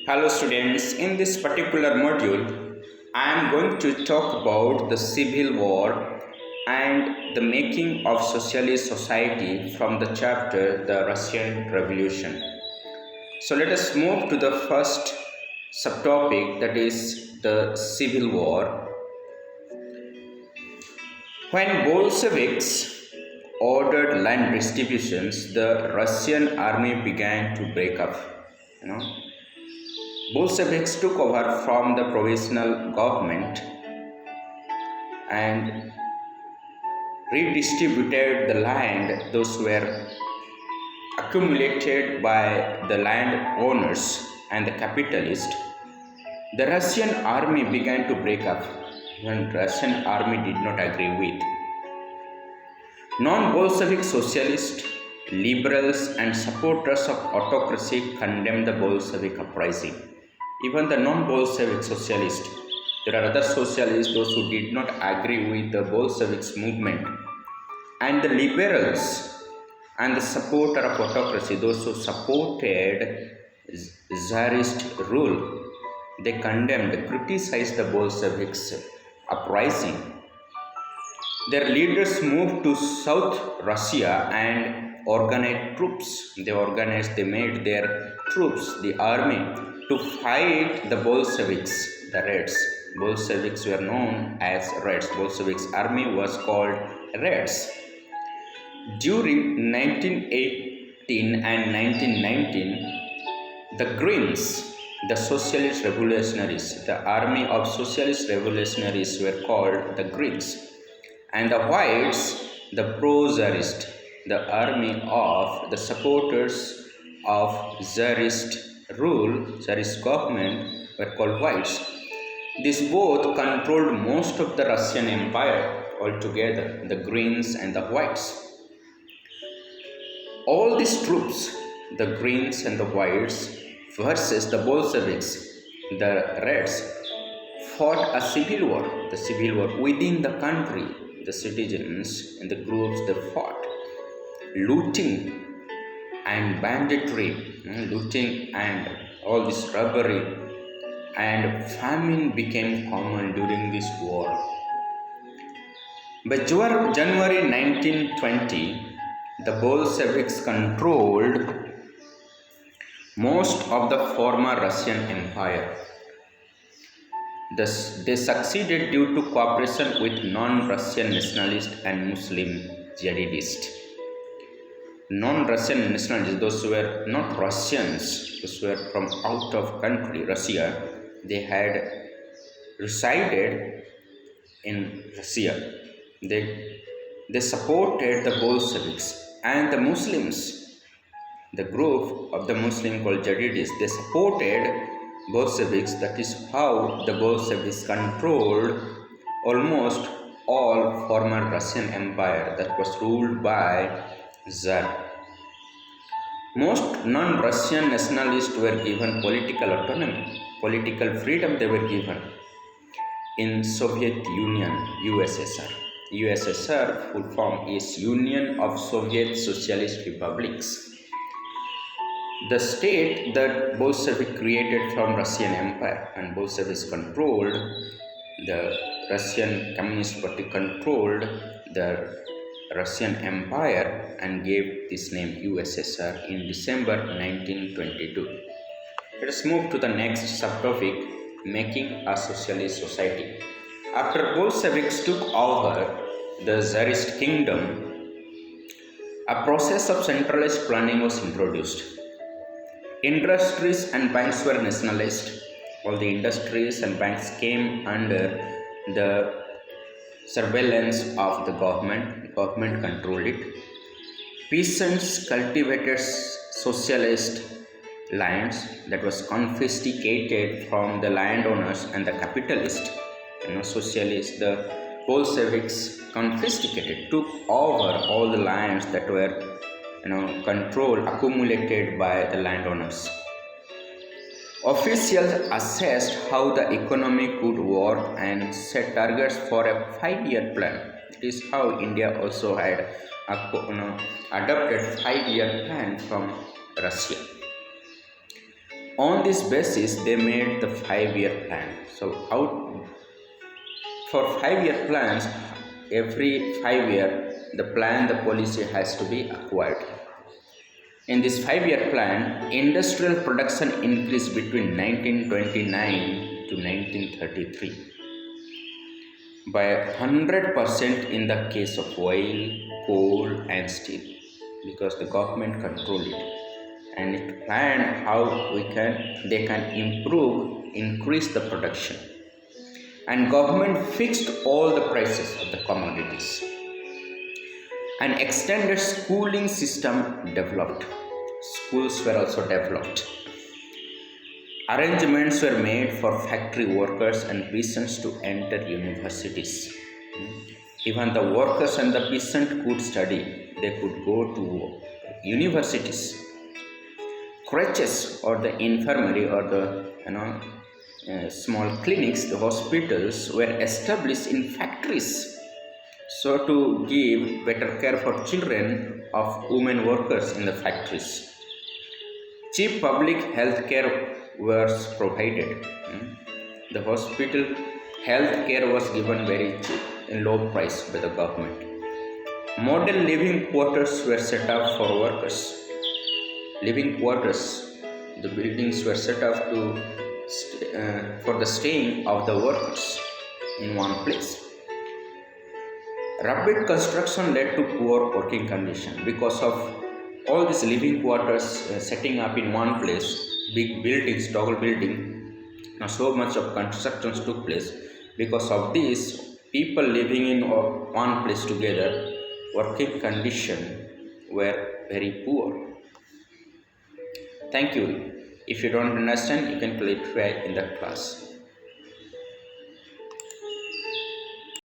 Hello students, in this particular module, I am going to talk about the Civil War and the making of socialist society from the chapter The Russian Revolution. So let us move to the first subtopic, that is the Civil War. When Bolsheviks ordered land distributions, the Russian army began to break up. You know, Bolsheviks took over from the provisional government and redistributed the land those were accumulated by the landowners and the capitalists. The Russian army began to break up when Russian army did not agree with. Non-Bolshevik socialists, liberals and supporters of autocracy condemned the Bolshevik uprising. Even the non-Bolshevik socialists, there are other socialists, those who did not agree with the Bolsheviks movement, and the liberals and the supporter of autocracy, those who supported Tsarist rule, they condemned, criticized the Bolsheviks uprising. Their leaders moved to South Russia and organized troops. They made their troops, the army, to fight the Bolsheviks, the Reds. Bolsheviks were known as Reds. Bolsheviks army was called Reds. During 1918 and 1919, the Greens, the Socialist Revolutionaries, the army of Socialist Revolutionaries were called the Greens, and the Whites, the pro-Tsarist, the army of the supporters of Tsarist rule, Tsarist government, were called Whites. These both controlled most of the Russian Empire altogether, the Greens and the Whites. All these troops, the Greens and the Whites versus the Bolsheviks, the Reds, fought a civil war, the civil war within the country. The citizens and the groups, they fought, looting and banditry, looting and all this robbery, and famine became common during this war. By January 1920, the Bolsheviks controlled most of the former Russian Empire. They succeeded due to cooperation with non-Russian nationalists and Muslim jihadists. Non-Russian nationalists, those were not Russians, those were from out of country, Russia, they had resided in Russia. They supported the Bolsheviks, and the Muslims, the group of the Muslim called jihadists, they supported Bolsheviks. That is how the Bolsheviks controlled almost all former Russian Empire that was ruled by Tsar. Most non-Russian nationalists were given political autonomy, political freedom they were given in Soviet Union, USSR. USSR full form is Union of Soviet Socialist Republics. The state that Bolshevik created from Russian Empire, and Bolsheviks controlled, the Russian Communist Party controlled the Russian Empire and gave this name USSR in December 1922. Let us move to the next subtopic, making a socialist society. After Bolsheviks took over the Tsarist kingdom, a process of centralized planning was introduced. Industries and banks were nationalized. All the industries and banks came under the surveillance of the government. The government controlled it. Peasants cultivated socialist lands that was confiscated from the landowners and the capitalists. Socialists, the Bolsheviks confiscated, took over all the lands that were control accumulated by the landowners. Officials assessed how the economy could work and set targets for a 5-year plan. It is how India also had adopted 5-year plan from Russia. on this basis they made the 5-year plan. So out for 5-year plans, every 5 year the plan, the policy has to be acquired. In this 5-year plan, industrial production increased between 1929 to 1933 by 100% in the case of oil, coal and steel, because the government controlled it and it planned how they can increase the production, and government fixed all the prices of the commodities. An extended schooling system developed. Schools were also developed. Arrangements were made for factory workers and peasants to enter universities. Even the workers and the peasant could study. They could go to universities. Creches or the infirmary or the small clinics, the hospitals were established in factories, so to give better care for children of women workers in the factories. Cheap public health care was provided. The hospital health care was given very cheap and low price by the government. Model living quarters were set up for workers. Living quarters, the buildings were set up for the staying of the workers in one place. Rapid construction led to poor working condition because of all these living quarters setting up in one place, big buildings, tall building. Now so much of constructions took place. Because of this, people living in one place together, working condition were very poor. Thank you. If you don't understand, you can clarify in the class.